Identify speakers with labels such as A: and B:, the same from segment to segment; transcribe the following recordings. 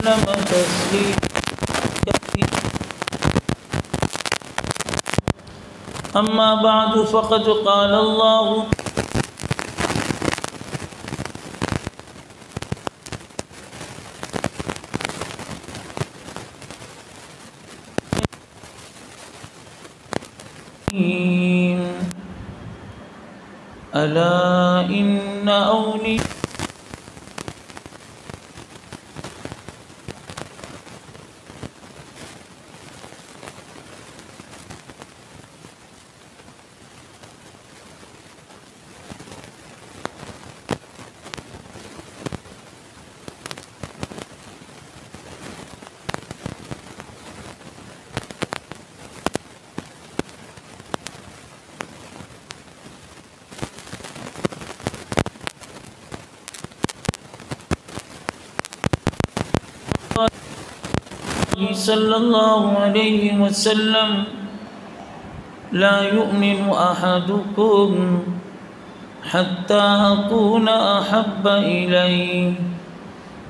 A: وسلم تسليما كثيرا. أما بعد فقد قال الله ألا إن أولياء صلى الله عليه وسلم لا يؤمن أحدكم حتى أكون أحب إليه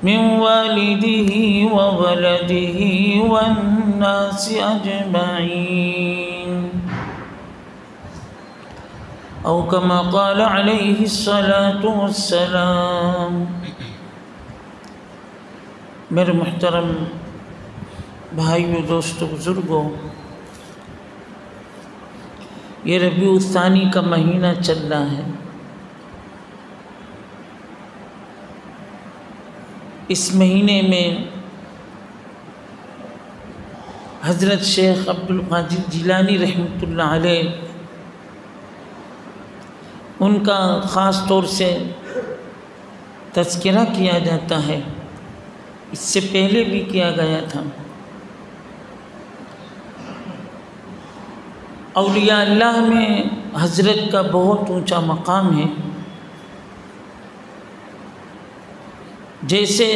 A: من والده وولده والناس أجمعين أو كما قال عليه الصلاة والسلام. میرے محترم بھائیوں، دوستوں، بزرگوں، یہ ربیع الثانی کا مہینہ چل رہا ہے. اس مہینے میں حضرت شیخ عبد القادر جیلانی رحمۃ اللہ علیہ ان کا خاص طور سے تذکرہ کیا جاتا ہے. اس سے پہلے بھی کیا گیا تھا. اولیاء اللہ میں حضرت کا بہت اونچا مقام ہے. جیسے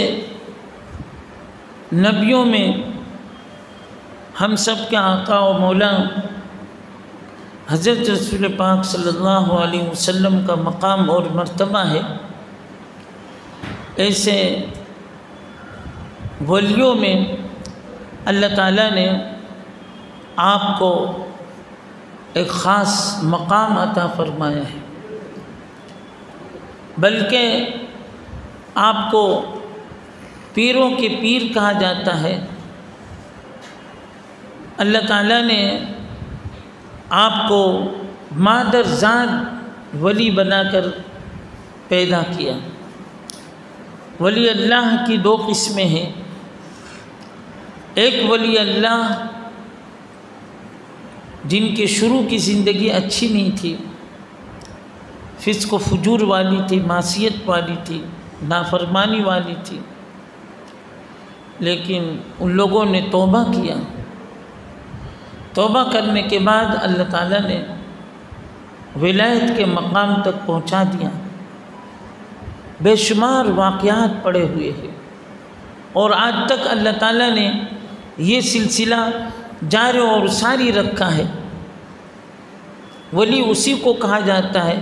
A: نبیوں میں ہم سب کے آقا و مولا حضرت رسول پاک صلی اللہ علیہ وسلم کا مقام اور مرتبہ ہے، ایسے ولیوں میں اللہ تعالیٰ نے آپ کو ایک خاص مقام عطا فرمایا ہے. بلکہ آپ کو پیروں کے پیر کہا جاتا ہے. اللہ تعالیٰ نے آپ کو مادر ذات ولی بنا کر پیدا کیا. ولی اللہ کی دو قسمیں ہیں. ایک ولی اللہ جن کے شروع کی زندگی اچھی نہیں تھی، فسق و فجور والی تھی، معصیت والی تھی، نافرمانی والی تھی، لیکن ان لوگوں نے توبہ کیا. توبہ کرنے کے بعد اللہ تعالیٰ نے ولایت کے مقام تک پہنچا دیا. بے شمار واقعات پڑے ہوئے ہیں اور آج تک اللہ تعالیٰ نے یہ سلسلہ جاری اور ساری رکھا ہے. ولی اسی کو کہا جاتا ہے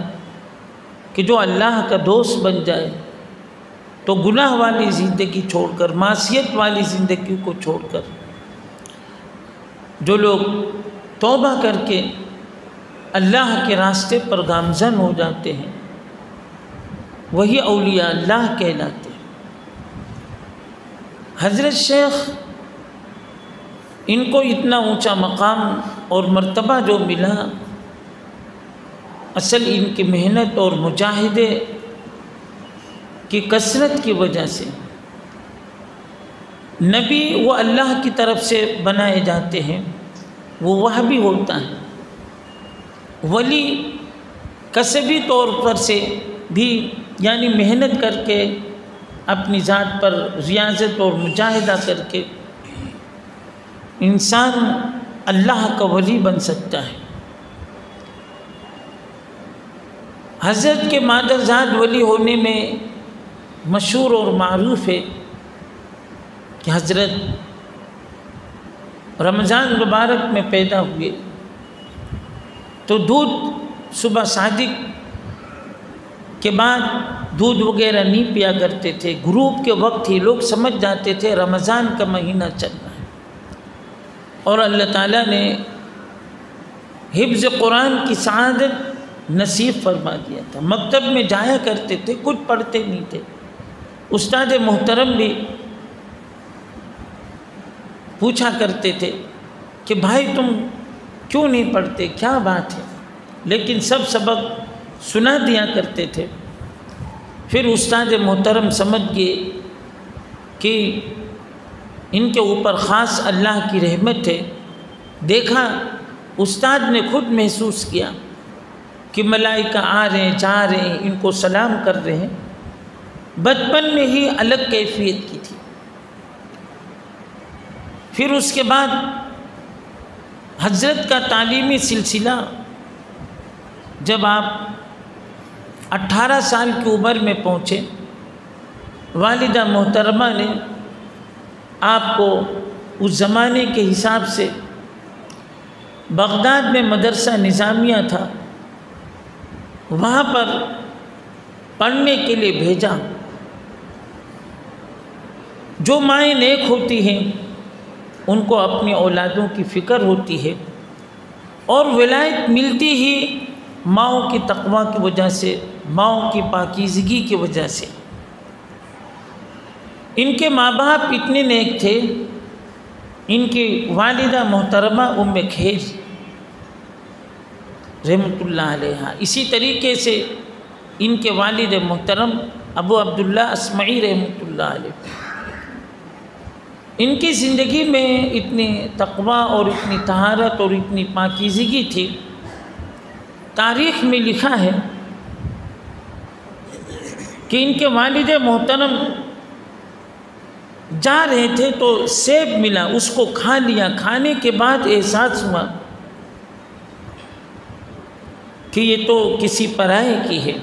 A: کہ جو اللہ کا دوست بن جائے تو گناہ والی زندگی چھوڑ کر، معصیت والی زندگی کو چھوڑ کر، جو لوگ توبہ کر کے اللہ کے راستے پر گامزن ہو جاتے ہیں وہی اولیاء اللہ کہلاتے ہیں. حضرت شیخ ان کو اتنا اونچا مقام اور مرتبہ جو ملا، اصل ان کی محنت اور مجاہدے کی کثرت کی وجہ سے. نبی وہ اللہ کی طرف سے بنائے جاتے ہیں، وہ وحی ہوتا ہے. ولی کسبی طور پر سے بھی یعنی محنت کر کے اپنی ذات پر ریاضت اور مجاہدہ کر کے انسان اللہ کا ولی بن سکتا ہے. حضرت کے مادر ذات ولی ہونے میں مشہور اور معروف ہے کہ حضرت رمضان مبارک میں پیدا ہوئے تو دودھ صبح صادق کے بعد دودھ وغیرہ نہیں پیا کرتے تھے. غروب کے وقت ہی لوگ سمجھ جاتے تھے رمضان کا مہینہ چل رہا ہے. اور اللہ تعالیٰ نے حفظ قرآن کی سعادت نصیب فرما دیا تھا. مکتب میں جایا کرتے تھے، کچھ پڑھتے نہیں تھے. استاد محترم بھی پوچھا کرتے تھے کہ بھائی تم کیوں نہیں پڑھتے، کیا بات ہے؟ لیکن سب سبق سنا دیا کرتے تھے. پھر استاد محترم سمجھ گئے کہ ان کے اوپر خاص اللہ کی رحمت ہے. دیکھا استاد نے خود محسوس کیا کہ ملائکہ آ رہے ہیں، جا رہے ہیں، ان کو سلام کر رہے ہیں. بچپن میں ہی الگ کیفیت کی تھی. پھر اس کے بعد حضرت کا تعلیمی سلسلہ جب آپ 18 سال کی عمر میں پہنچے، والدہ محترمہ نے آپ کو اس زمانے کے حساب سے بغداد میں مدرسہ نظامیہ تھا، وہاں پر پڑھنے کے لیے بھیجا. جو مائیں نیک ہوتی ہیں ان کو اپنی اولادوں کی فکر ہوتی ہے، اور ولایت ملتی ہی ماؤں کی تقویٰ کی وجہ سے، ماؤں کی پاکیزگی کی وجہ سے. ان کے ماں باپ اتنے نیک تھے. ان کی والدہ محترمہ ام خیر رحمۃ اللہ علیہ، اسی طریقے سے ان کے والد محترم ابو عبداللہ اسمعی رحمۃ اللہ علیہ. ان کی زندگی میں اتنی تقویٰ اور اتنی طہارت اور اتنی پاکیزگی تھی. تاریخ میں لکھا ہے کہ ان کے والد محترم جا رہے تھے تو سیب ملا، اس کو کھا لیا. کھانے کے بعد احساس ہوا کہ یہ تو کسی پرائے کی ہے.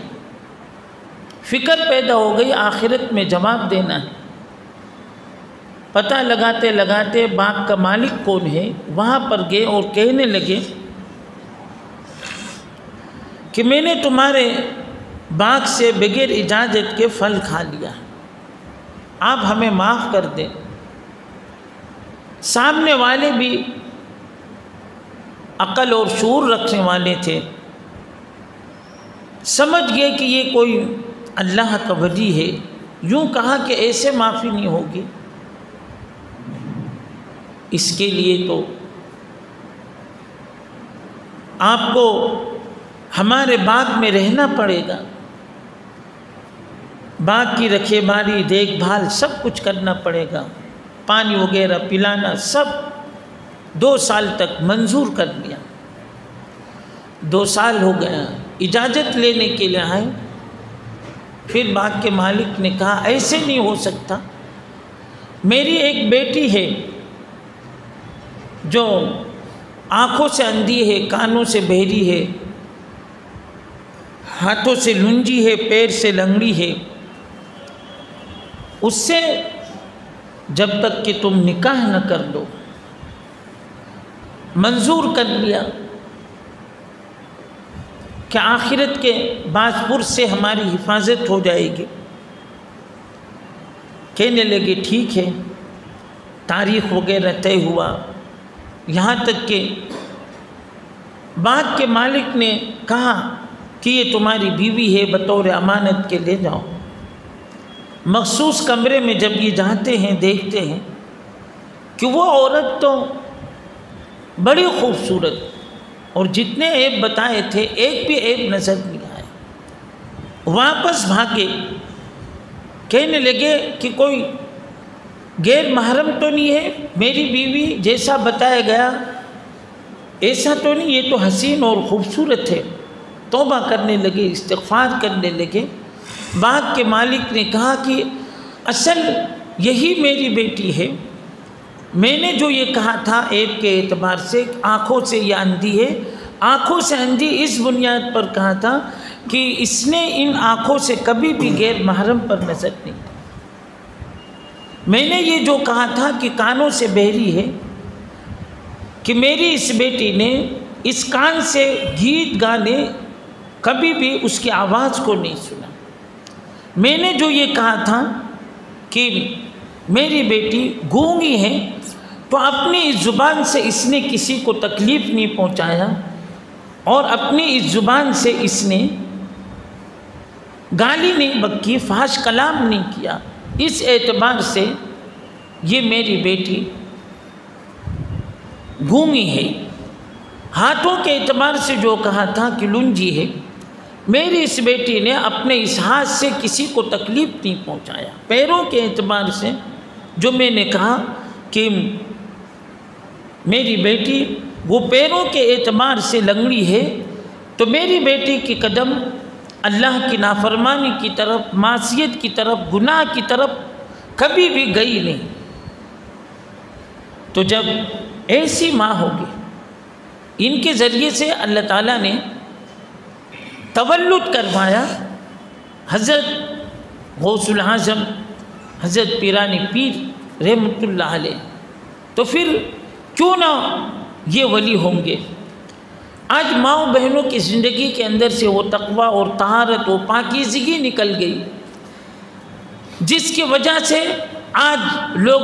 A: فکر پیدا ہو گئی آخرت میں جواب دینا ہے. پتہ لگاتے لگاتے باغ کا مالک کون ہے وہاں پر گئے اور کہنے لگے کہ میں نے تمہارے باغ سے بغیر اجازت کے پھل کھا لیا، آپ ہمیں معاف کر دیں. سامنے والے بھی عقل اور شعور رکھنے والے تھے، سمجھ گئے کہ یہ کوئی اللہ کا ولی ہے. یوں کہا کہ ایسے معافی نہیں ہوگی، اس کے لیے تو آپ کو ہمارے باغ میں رہنا پڑے گا، باغ کی رکھے بھالی دیکھ بھال سب کچھ کرنا پڑے گا، پانی وغیرہ پلانا سب. 2 سال تک منظور کر لیا. 2 سال ہو گیا، اجازت لینے کے لیے آئے. پھر باغ کے مالک نے کہا ایسے نہیں ہو سکتا، میری ایک بیٹی ہے جو آنکھوں سے اندھی ہے، کانوں سے بہری ہے، ہاتھوں سے لنجی ہے، پیر سے لنگڑی ہے. اس سے جب تک کہ تم نکاح نہ کر دو، منظور کر لیا کہ آخرت کے بازپر سے ہماری حفاظت ہو جائے گی. کہنے لگے ٹھیک ہے. تاریخ وغیرہ طے ہوا، یہاں تک کہ باغ کے مالک نے کہا کہ یہ تمہاری بیوی ہے، بطور امانت کے لے جاؤ. مخصوص کمرے میں جب یہ جاتے ہیں دیکھتے ہیں کہ وہ عورت تو بڑی خوبصورت، اور جتنے عیب بتائے تھے ایک بھی عیب نظر نہیں آئے. واپس بھاگے، کہنے لگے کہ کوئی غیر محرم تو نہیں ہے، میری بیوی جیسا بتایا گیا ایسا تو نہیں، یہ تو حسین اور خوبصورت ہے. توبہ کرنے لگے، استغفار کرنے لگے. باغ کے مالک نے کہا کہ اصل یہی میری بیٹی ہے، میں نے جو یہ کہا تھا عیب کے اعتبار سے آنکھوں سے یہ اندھی ہے، آنکھوں سے اندھی اس بنیاد پر کہا تھا کہ اس نے ان آنکھوں سے کبھی بھی غیر محرم پر نظر نہیں. میں نے یہ جو کہا تھا کہ کانوں سے بہری ہے، کہ میری اس بیٹی نے اس کان سے گیت گانے کبھی بھی اس کی آواز کو نہیں سنا. میں نے جو یہ کہا تھا کہ میری بیٹی گونگی ہے، تو اپنی اس زبان سے اس نے کسی کو تکلیف نہیں پہنچایا اور اپنی اس زبان سے اس نے گالی نہیں بکی، فحش کلام نہیں کیا، اس اعتبار سے یہ میری بیٹی گونگی ہے۔ ہاتھوں کے اعتبار سے جو کہا تھا کہ لنجی ہے، میری اس بیٹی نے اپنے اس ہاتھ سے کسی کو تکلیف نہیں پہنچایا۔ پیروں کے اعتبار سے جو میں نے کہا کہ میری بیٹی وہ پیروں کے اعتبار سے لنگڑی ہے، تو میری بیٹی کی قدم اللہ کی نافرمانی کی طرف، معصیت کی طرف، گناہ کی طرف کبھی بھی گئی نہیں۔ تو جب ایسی ماں ہوگی، ان کے ذریعے سے اللہ تعالیٰ نے تولد کروایا حضرت غوث العظم حضرت پیرانی پیر رحمۃ اللہ علیہ، تو پھر کیوں نہ یہ ولی ہوں گے۔ آج ماؤں بہنوں کی زندگی کے اندر سے وہ تقوی اور طہارت و پاکیزگی نکل گئی، جس کی وجہ سے آج لوگ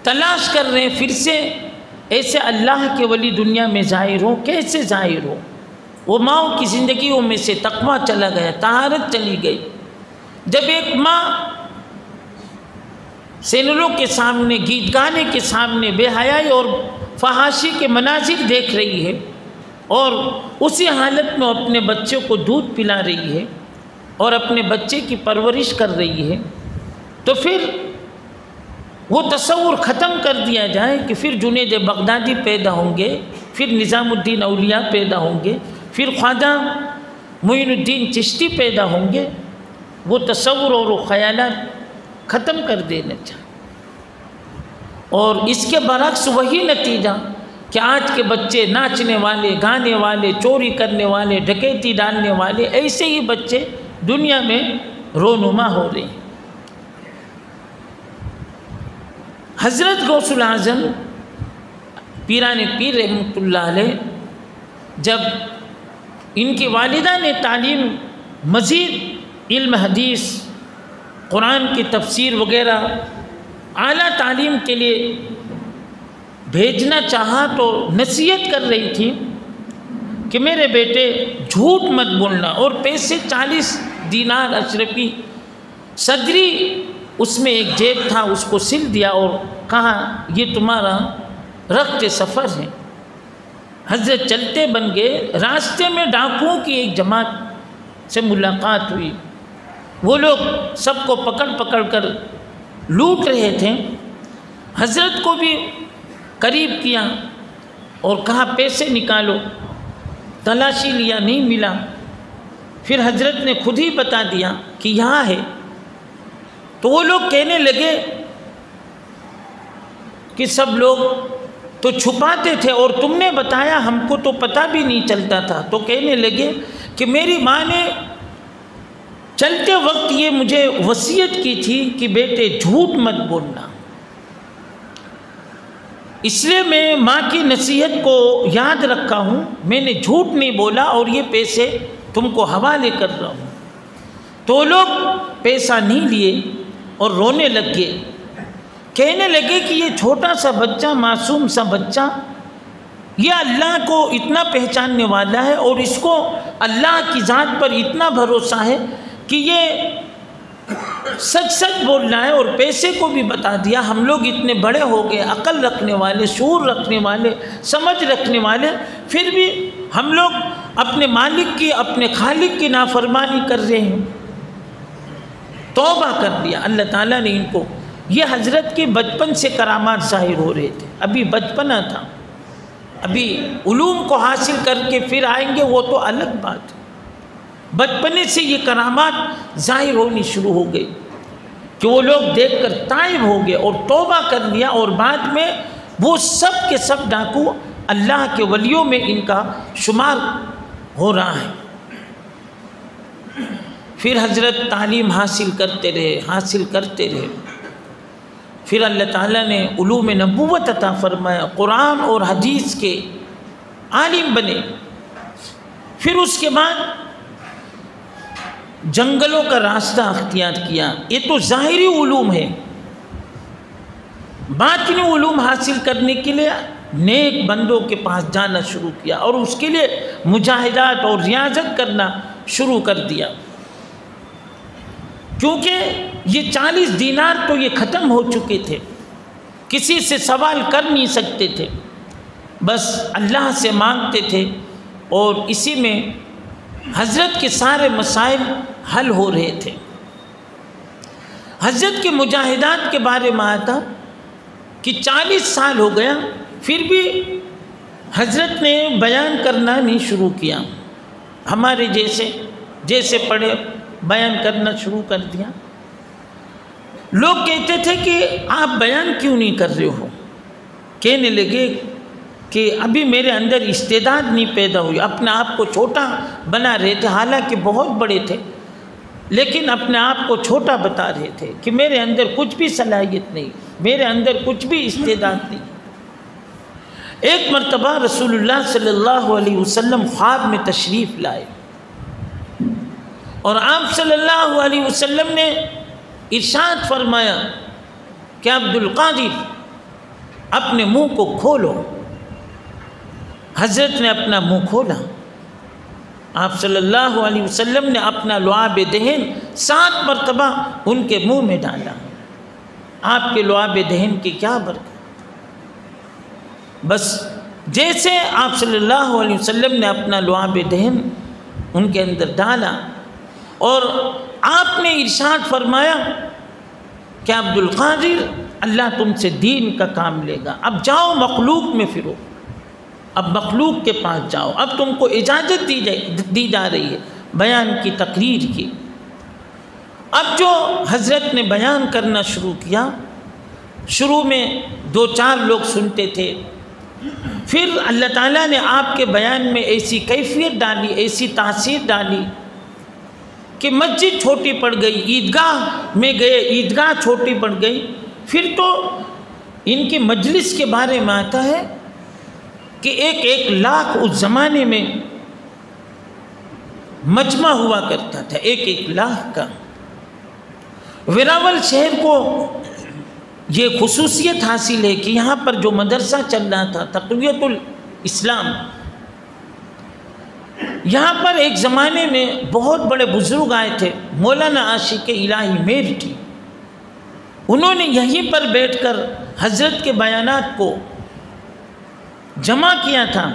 A: تلاش کر رہے ہیں پھر سے ایسے اللہ کے ولی دنیا میں ظاہر ہو۔ کیسے ظاہر ہو؟ وہ ماؤں کی زندگیوں میں سے تقوی چلا گیا، طہارت چلی گئی۔ جب ایک ماں سینروں کے سامنے، گیت گانے کے سامنے بے حیائی اور فحاشی کے مناظر دیکھ رہی ہے اور اسی حالت میں اپنے بچے کو دودھ پلا رہی ہے اور اپنے بچے کی پرورش کر رہی ہے، تو پھر وہ تصور ختم کر دیا جائے کہ پھر جنید بغدادی پیدا ہوں گے، پھر نظام الدین اولیاء پیدا ہوں گے، پھر خواجہ معین الدین چشتی پیدا ہوں گے، وہ تصور اور وہ خیالات ختم کر دینا چاہیے۔ اور اس کے برعکس وہی نتیجہ کہ آج کے بچے ناچنے والے، گانے والے، چوری کرنے والے، ڈکیتی ڈالنے والے، ایسے ہی بچے دنیا میں رونما ہو رہے ہیں۔ حضرت غوث العظم پیرانی پیر رحمۃ اللہ علیہ، جب ان کی والدہ نے تعلیم مزید علم حدیث، قرآن کی تفسیر وغیرہ اعلیٰ تعلیم کے لیے بھیجنا چاہا، تو نصیحت کر رہی تھی کہ میرے بیٹے جھوٹ مت بولنا، اور پیسے 40 دینار اشرفی صدری اس میں ایک جیب تھا، اس کو سل دیا اور کہا یہ تمہارا رخت سفر ہے۔ حضرت چلتے بن گئے، راستے میں ڈاکوؤں کی ایک جماعت سے ملاقات ہوئی، وہ لوگ سب کو پکڑ پکڑ کر لوٹ رہے تھے۔ حضرت کو بھی قریب کیا اور کہا پیسے نکالو، تلاشی لیا نہیں ملا، پھر حضرت نے خود ہی بتا دیا کہ یہاں ہے۔ تو وہ لوگ کہنے لگے کہ سب لوگ تو چھپاتے تھے اور تم نے بتایا، ہم کو تو پتہ بھی نہیں چلتا تھا۔ تو کہنے لگے کہ میری ماں نے چلتے وقت یہ مجھے وصیت کی تھی کہ بیٹے جھوٹ مت بولنا، اس لیے میں ماں کی نصیحت کو یاد رکھا ہوں، میں نے جھوٹ نہیں بولا اور یہ پیسے تم کو حوالے کر رہا ہوں۔ تو لوگ پیسہ نہیں لیے اور رونے لگ گئے، کہنے لگے کہ یہ چھوٹا سا بچہ، معصوم سا بچہ، یہ اللہ کو اتنا پہچاننے والا ہے اور اس کو اللہ کی ذات پر اتنا بھروسہ ہے کہ یہ سچ سچ بولنا ہے، اور پیسے کو بھی بتا دیا۔ ہم لوگ اتنے بڑے ہو گئے، عقل رکھنے والے، شعور رکھنے والے، سمجھ رکھنے والے، پھر بھی ہم لوگ اپنے مالک کی، اپنے خالق کی نافرمانی کر رہے ہیں۔ توبہ کر دیا اللہ تعالیٰ نے ان کو۔ یہ حضرت کے بچپن سے کرامات ظاہر ہو رہے تھے، ابھی بچپنا تھا، ابھی علوم کو حاصل کر کے پھر آئیں گے وہ تو الگ بات ہے۔ بچپنے سے یہ کرامات ظاہر ہونی شروع ہو گئی کہ وہ لوگ دیکھ کر تائب ہو گئے اور توبہ کر لیا، اور بعد میں وہ سب کے سب ڈاکو اللہ کے ولیوں میں ان کا شمار ہو رہا ہے۔ پھر حضرت تعلیم حاصل کرتے رہے، پھر اللہ تعالیٰ نے علوم نبوت عطا فرمایا، قرآن اور حدیث کے عالم بنے۔ پھر اس کے بعد جنگلوں کا راستہ اختیار کیا. یہ تو ظاہری علوم ہے. باطنی علوم حاصل کرنے کے لیے نیک بندوں کے پاس جانا شروع کیا اور اس کے لیے مجاہدات اور ریاضت کرنا شروع کر دیا. کیونکہ یہ 40 دینار تو یہ ختم ہو چکے تھے، کسی سے سوال کر نہیں سکتے تھے، بس اللہ سے مانگتے تھے اور اسی میں حضرت کے سارے مسائل حل ہو رہے تھے. حضرت کے مجاہدات کے بارے میں آتا کہ 40 سال ہو گیا پھر بھی حضرت نے بیان کرنا نہیں شروع کیا. ہمارے جیسے پڑھے بیان کرنا شروع کر دیا. لوگ کہتے تھے کہ آپ بیان کیوں نہیں کر رہے ہو؟ کہنے لگے کہ ابھی میرے اندر استعداد نہیں پیدا ہوئی. اپنے آپ کو چھوٹا بنا رہے تھے، حالانکہ بہت بڑے تھے، لیکن اپنے آپ کو چھوٹا بتا رہے تھے کہ میرے اندر کچھ بھی صلاحیت نہیں، میرے اندر کچھ بھی استعداد نہیں. ایک مرتبہ رسول اللہ صلی اللہ علیہ وسلم خواب میں تشریف لائے اور آپ صلی اللہ علیہ وسلم نے ارشاد فرمایا کہ عبد القادر اپنے منہ کو کھولو. حضرت نے اپنا منہ کھولا. آپ صلی اللہ علیہ وسلم نے اپنا لعاب دہن 7 مرتبہ ان کے منہ میں ڈالا. آپ کے لعاب دہن کی کیا برکت! بس جیسے آپ صلی اللہ علیہ وسلم نے اپنا لعاب دہن ان کے اندر ڈالا اور آپ نے ارشاد فرمایا کہ عبد القادر اللہ تم سے دین کا کام لے گا، اب جاؤ مخلوق میں پھرو، اب مخلوق کے پاس جاؤ، اب تم کو اجازت دی جا رہی ہے بیان کی، تقریر کی. اب جو حضرت نے بیان کرنا شروع کیا، شروع میں 2-4 لوگ سنتے تھے، پھر اللہ تعالیٰ نے آپ کے بیان میں ایسی کیفیت ڈالی، ایسی تاثیر ڈالی کہ مسجد چھوٹی پڑ گئی، عیدگاہ میں گئے، عیدگاہ چھوٹی پڑ گئی. پھر تو ان کی مجلس کے بارے میں آتا ہے کہ 1 لاکھ اس زمانے میں مجمع ہوا کرتا تھا، 1 لاکھ کا. ویراول شہر کو یہ خصوصیت حاصل ہے کہ یہاں پر جو مدرسہ چل رہا تھا تقویت الاسلام، یہاں پر ایک زمانے میں بہت بڑے بزرگ آئے تھے، مولانا عاشق الہی میرٹھی. انہوں نے یہیں پر بیٹھ کر حضرت کے بیانات کو جمع کیا تھا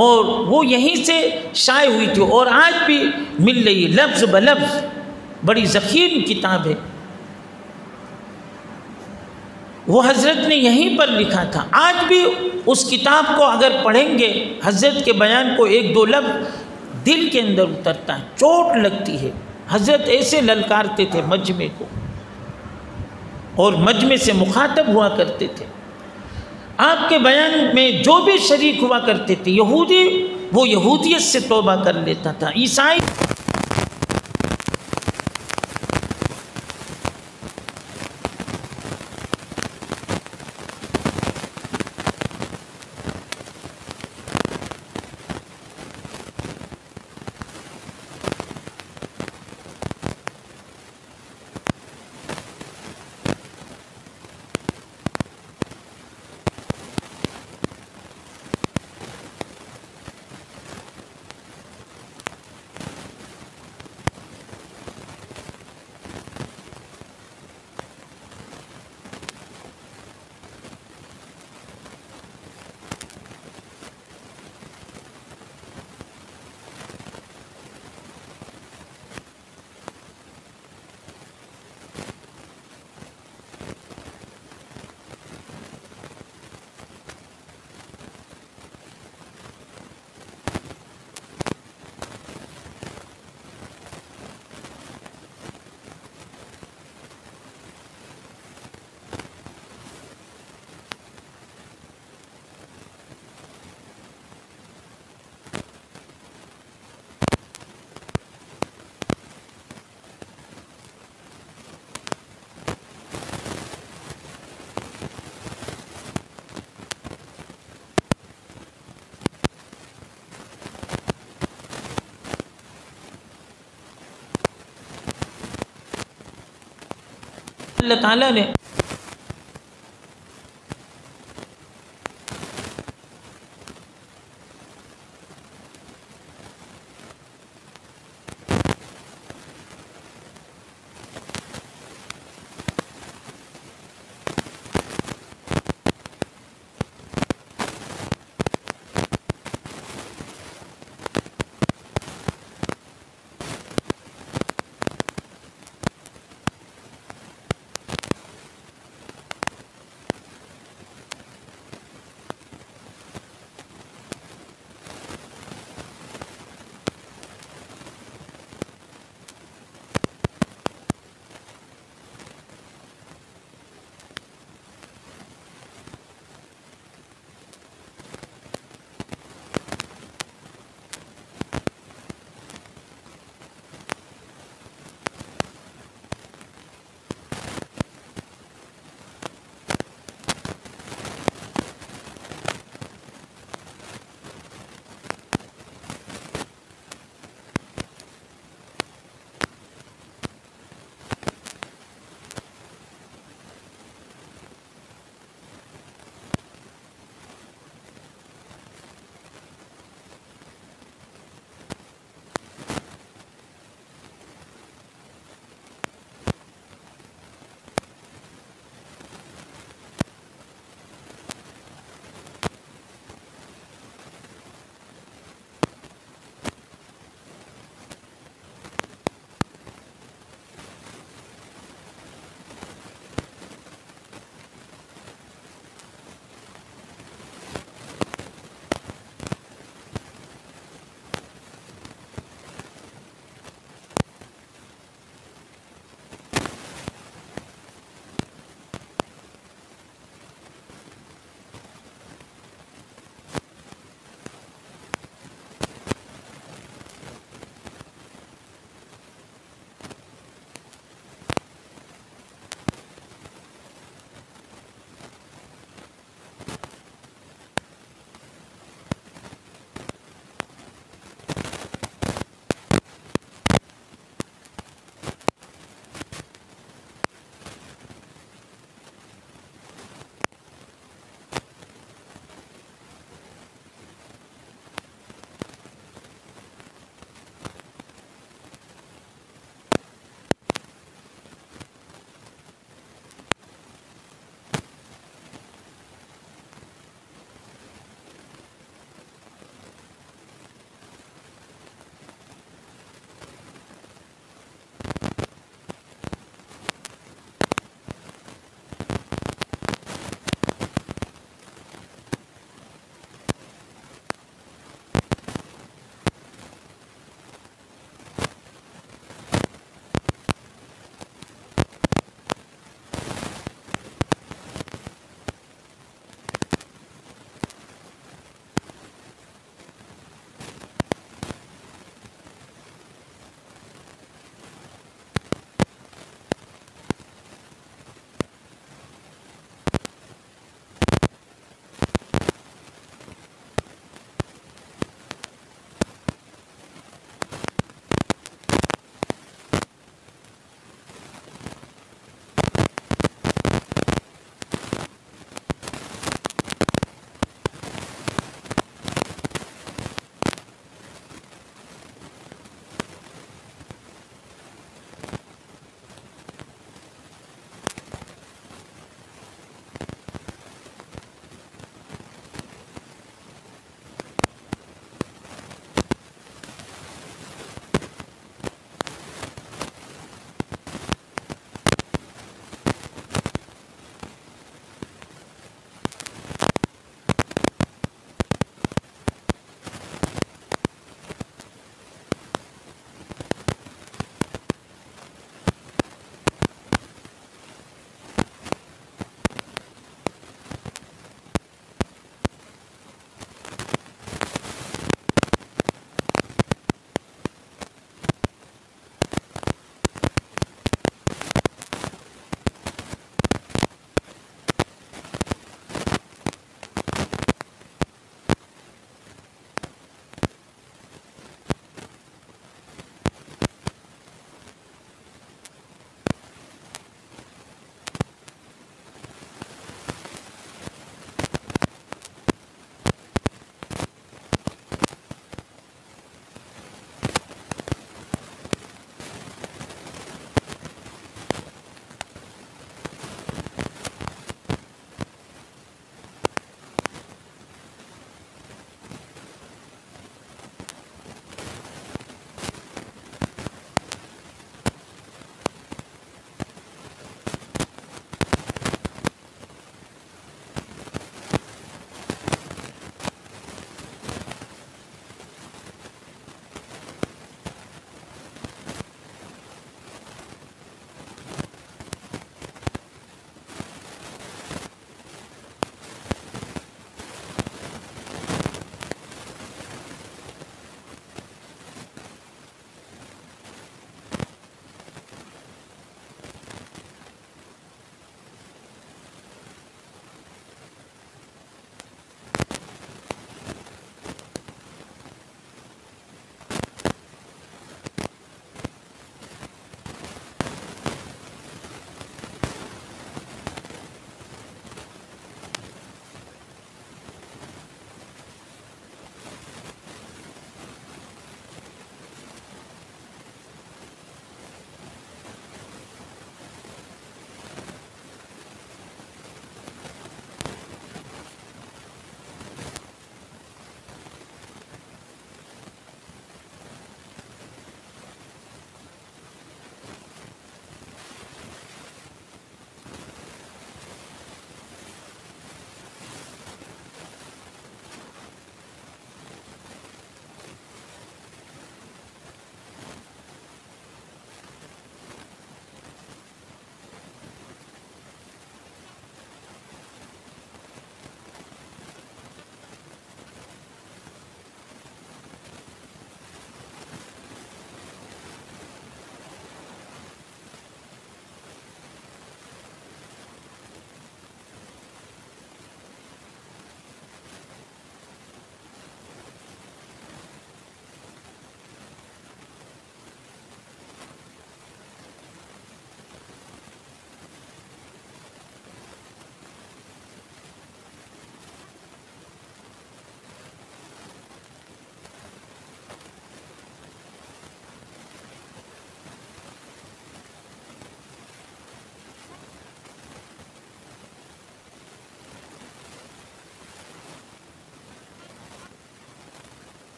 A: اور وہ یہیں سے شائع ہوئی تھی اور آج بھی مل رہی ہے لفظ بلفظ. بڑی ذخیر کتاب ہے، وہ حضرت نے یہیں پر لکھا تھا. آج بھی اس کتاب کو اگر پڑھیں گے، حضرت کے بیان کو 1-2 لفظ دل کے اندر اترتا ہے، چوٹ لگتی ہے. حضرت ایسے للکارتے تھے مجمع کو اور مجمع سے مخاطب ہوا کرتے تھے. آپ کے بیان میں جو بھی شریک ہوا کرتے تھے، یہودی وہ یہودیت سے توبہ کر لیتا تھا، عیسائی اللہ تعالیٰ نے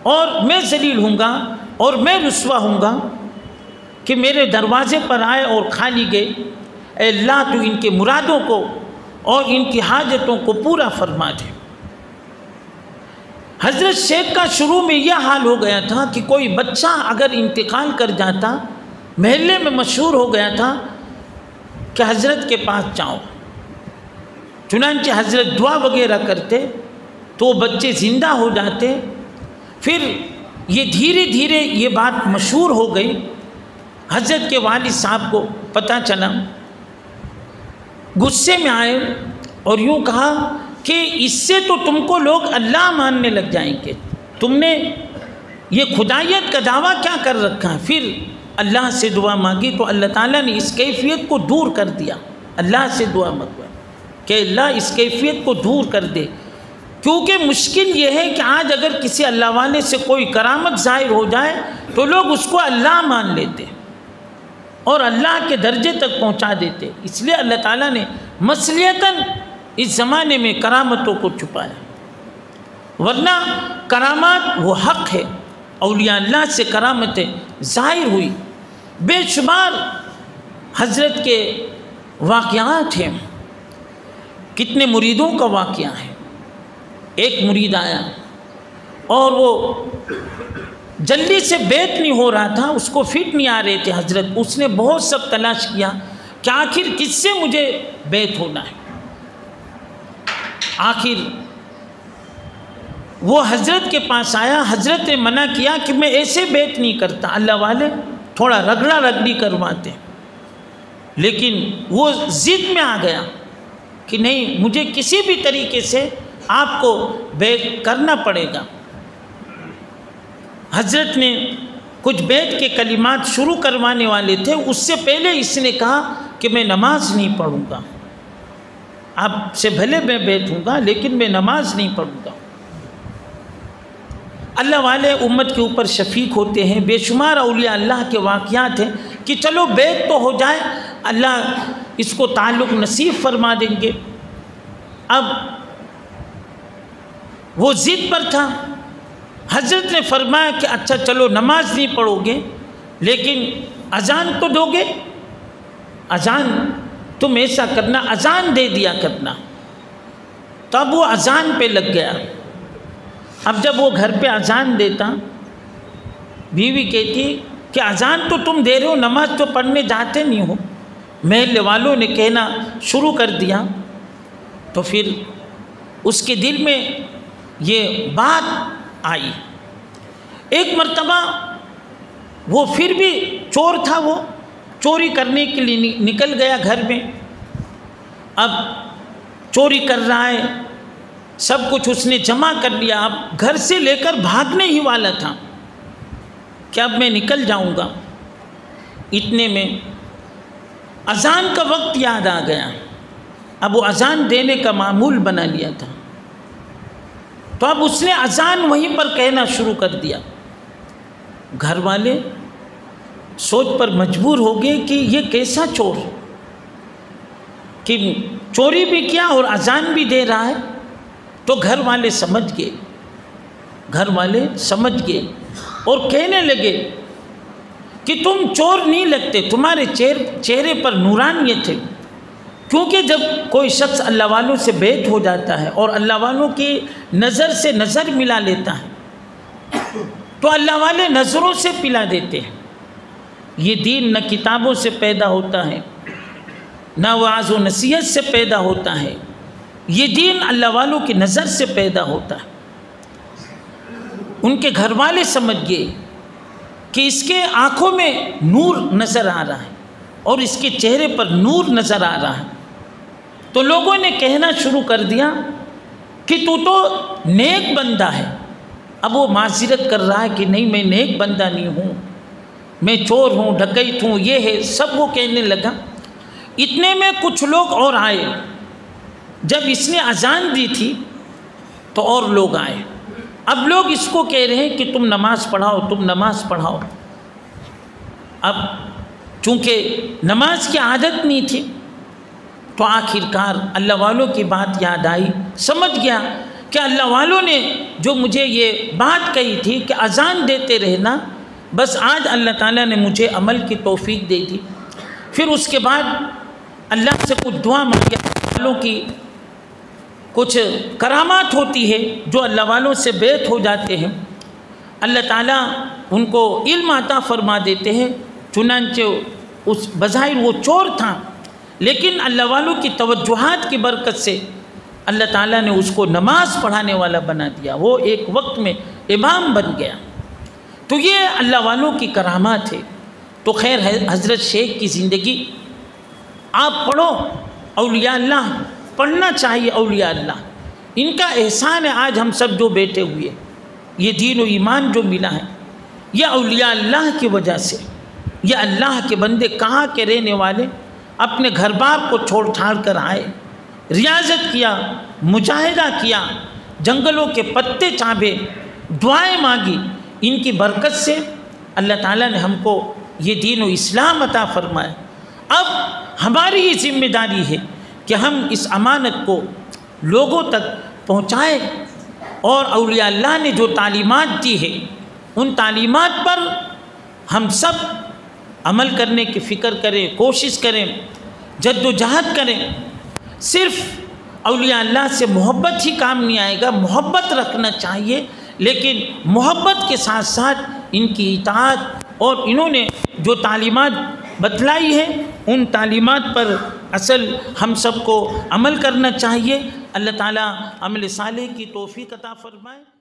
A: اور میں ذلیل ہوں گا اور میں رسوا ہوں گا کہ میرے دروازے پر آئے اور خالی گئے۔ اے اللہ تو ان کے مرادوں کو اور ان کی حاجتوں کو پورا فرما دے۔ حضرت شیخ کا شروع میں یہ حال ہو گیا تھا کہ کوئی بچہ اگر انتقال کر جاتا، محلے میں مشہور ہو گیا تھا کہ حضرت کے پاس جاؤ، چنانچہ حضرت دعا وغیرہ کرتے تو بچے زندہ ہو جاتے۔ پھر یہ دھیرے دھیرے یہ بات مشہور ہو گئی، حضرت کے والد صاحب کو پتہ چلا، غصے میں آئے اور یوں کہا کہ اس سے تو تم کو لوگ اللہ ماننے لگ جائیں گے، تم نے یہ خدائیت کا دعویٰ کیا کر رکھا ہے۔ پھر اللہ سے دعا مانگی تو اللہ تعالیٰ نے اس کیفیت کو دور کر دیا۔ اللہ سے دعا مانگا کہ اللہ اس کیفیت کو دور کر دے، کیونکہ مشکل یہ ہے کہ آج اگر کسی اللہ والے سے کوئی کرامت ظاہر ہو جائے تو لوگ اس کو اللہ مان لیتے اور اللہ کے درجے تک پہنچا دیتے۔ اس لیے اللہ تعالیٰ نے مصلحتاً اس زمانے میں کرامتوں کو چھپایا، ورنہ کرامات وہ حق ہے۔ اولیاء اللہ سے کرامتیں ظاہر ہوئی، بے شمار حضرت کے واقعات ہیں، کتنے مریدوں کا واقعہ ہے۔ ایک مرید آیا اور وہ جلدی سے بیت نہیں ہو رہا تھا، اس کو فٹ نہیں آ رہے تھے حضرت۔ اس نے بہت سب تلاش کیا کہ آخر کس سے مجھے بیت ہونا ہے۔ آخر وہ حضرت کے پاس آیا، حضرت نے منع کیا کہ میں ایسے بیت نہیں کرتا، اللہ والے تھوڑا رگڑا رگڑی کرواتے، لیکن وہ ضد میں آ گیا کہ نہیں، مجھے کسی بھی طریقے سے آپ کو بیت کرنا پڑے گا۔ حضرت نے کچھ بیت کے کلمات شروع کروانے والے تھے، اس سے پہلے اس نے کہا کہ میں نماز نہیں پڑھوں گا، آپ سے بھلے میں بیت ہوں گا لیکن میں نماز نہیں پڑھوں گا۔ اللہ والے امت کے اوپر شفیق ہوتے ہیں، بے شمار اولیاء اللہ کے واقعات ہیں کہ چلو بیت تو ہو جائے، اللہ اس کو تعلق نصیب فرما دیں گے۔ اب وہ ضد پر تھا، حضرت نے فرمایا کہ اچھا چلو نماز نہیں پڑھو گے لیکن اذان تو دو گے، اذان تم ایسا کرنا، اذان دے دیا کرنا۔ تب وہ اذان پہ لگ گیا۔ اب جب وہ گھر پہ اذان دیتا، بیوی کہتی کہ اذان تو تم دے رہے ہو، نماز تو پڑھنے جاتے نہیں ہو۔ محلے والوں نے کہنا شروع کر دیا، تو پھر اس کے دل میں یہ بات آئی۔ ایک مرتبہ وہ پھر بھی چور تھا، وہ چوری کرنے کے لیے نکل گیا گھر میں۔ اب چوری کر رہا ہے، سب کچھ اس نے جمع کر لیا، اب گھر سے لے کر بھاگنے ہی والا تھا کہ اب میں نکل جاؤں گا۔ اتنے میں اذان کا وقت یاد آ گیا، اب وہ اذان دینے کا معمول بنا لیا تھا، تو اب اس نے اذان وہیں پر کہنا شروع کر دیا۔ گھر والے سوچ پر مجبور ہو گئے کہ یہ کیسا چور کہ چوری بھی کیا اور اذان بھی دے رہا ہے۔ تو گھر والے سمجھ گئے، گھر والے سمجھ گئے اور کہنے لگے کہ تم چور نہیں لگتے، تمہارے چہرے پر نورانیت ہے۔ کیونکہ جب کوئی شخص اللہ والوں سے بیت ہو جاتا ہے اور اللہ والوں کی نظر سے نظر ملا لیتا ہے تو اللہ والے نظروں سے پلا دیتے ہیں۔ یہ دین نہ کتابوں سے پیدا ہوتا ہے، نہ وعظ و نصیحت سے پیدا ہوتا ہے، یہ دین اللہ والوں کی نظر سے پیدا ہوتا ہے۔ ان کے گھر والے سمجھ گئے کہ اس کے آنکھوں میں نور نظر آ رہا ہے اور اس کے چہرے پر نور نظر آ رہا ہے، تو لوگوں نے کہنا شروع کر دیا کہ تو نیک بندہ ہے۔ اب وہ معذرت کر رہا ہے کہ نہیں، میں نیک بندہ نہیں ہوں، میں چور ہوں، ڈکیت ہوں، یہ ہے سب وہ کہنے لگا۔ اتنے میں کچھ لوگ اور آئے، جب اس نے اذان دی تھی تو اور لوگ آئے۔ اب لوگ اس کو کہہ رہے ہیں کہ تم نماز پڑھاؤ، تم نماز پڑھاؤ۔ اب چونکہ نماز کی عادت نہیں تھی تو آخر کار اللہ والوں کی بات یاد آئی، سمجھ گیا کہ اللہ والوں نے جو مجھے یہ بات کہی تھی کہ اذان دیتے رہنا، بس آج اللہ تعالیٰ نے مجھے عمل کی توفیق دے دی۔ پھر اس کے بعد اللہ سے کچھ دعا مانگی۔ اللہ والوں کی کچھ کرامات ہوتی ہے جو اللہ والوں سے بیت ہو جاتے ہیں، اللہ تعالیٰ ان کو علم عطا فرما دیتے ہیں۔ چنانچہ اس بظاہر وہ چور تھا، لیکن اللہ والوں کی توجہات کی برکت سے اللہ تعالیٰ نے اس کو نماز پڑھانے والا بنا دیا، وہ ایک وقت میں امام بن گیا۔ تو یہ اللہ والوں کی کرامات ہے۔ تو خیر حضرت شیخ کی زندگی آپ پڑھو، اولیاء اللہ پڑھنا چاہیے۔ اولیاء اللہ ان کا احسان ہے، آج ہم سب جو بیٹھے ہوئے یہ دین و ایمان جو ملا ہے یہ اولیاء اللہ کی وجہ سے۔ یہ اللہ کے بندے کہاں کے رہنے والے، اپنے گھر بار کو چھوڑ چھاڑ کر آئے، ریاضت کیا، مجاہدہ کیا، جنگلوں کے پتے چابے، دعائیں مانگی۔ ان کی برکت سے اللہ تعالیٰ نے ہم کو یہ دین و اسلام عطا فرمایا۔ اب ہماری یہ ذمہ داری ہے کہ ہم اس امانت کو لوگوں تک پہنچائیں، اور اولیاء اللہ نے جو تعلیمات دی ہے ان تعلیمات پر ہم سب عمل کرنے کی فکر کریں، کوشش کریں، جد و جہد کریں۔ صرف اولیاء اللہ سے محبت ہی کام نہیں آئے گا، محبت رکھنا چاہیے، لیکن محبت کے ساتھ ساتھ ان کی اطاعت اور انہوں نے جو تعلیمات بتلائی ہے ان تعلیمات پر اصل ہم سب کو عمل کرنا چاہیے۔ اللہ تعالیٰ عمل صالح کی توفیق عطا فرمائے۔